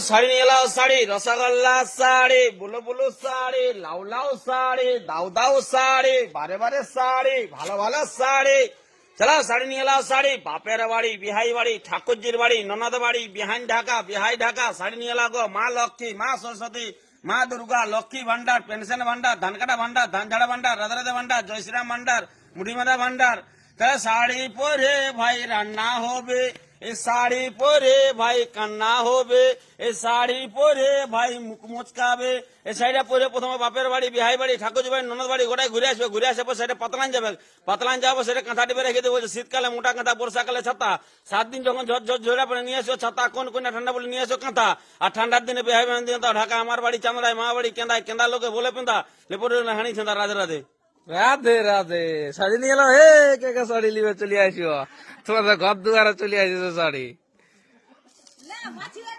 শাড়ি নিয়ে এলাও শাড়ি, রসগোল্লা শাড়ি, বুলু বুলু শাড়ি, লাউ লাউ শাড়ি, দাউ দাউ শাড়ি, বারে বারে শাড়ি, ভালো ভালো শাড়ি। চলো শাড়ি নিয়ে এলাও শাড়ি, বাপের বাড়ি, বিহাই বাড়ি, ঠাকুরজির বাড়ি, ননদ বাড়ি, বিহাইন ঢাকা, বিহাই ঢাকা। শাড়ি নিয়ে এলাও গো, মা লক্ষ্মী, মা সরস্বতী, মা দুর্গা, লক্ষ্মী ভান্ডার, পেনশন ভান্ডার, ধান কাটা ভান্ডার, ধান ঝাড়া ভান্ডার, রাধা রাধা ভান্ডার, জয়শ্রীরাম ভান্ডার, মুড়িমাদা ভান্ডার। তাহলে শাড়ি পরে ভাই রান্না হবে, এ শাড়ি পরে ভাই কান্না হবে, এ শাড়ি পরে ভাই মুখ মুচকাবে। এই শাড়িটা পরে প্রথমে বাপের বাড়ি, বিহাই বাড়ি, ঠাকুরজি বাড়ি, ননদ বাড়ি গোটাই ঘুরে আসবে। ঘুরে আসে পর সেটা পাতলান যাবে, পাতলান যাবো সেটা কাঁথা টিপে রেখে দেবো। শীতকালে মোটা কাঁথা, বর্ষাকালে ছাতা। 7 দিন যখন ঝড় ঝড় ঝরা পরে নিয়ে এসো ছাতা, কোন কোন ঠান্ডা বলে নিয়ে এসো কাঁথা। আর ঠান্ডার দিনে বিহাই বাড়ি ঢাকা, আমার বাড়ি চামড়ায়, মা বাড়ি কেন্দায়, কেন্দা লোকে বলে পেন্দা লেপরে হানি ছেন্দা। রাধে রাধে রাধে রাধে। শাড়ি নিয়ে এলাম, হে কে কে শাড়ি নিবে চলে আসিও, তোমাদের ঘর দুয়ারে চলে আসিস শাড়ি।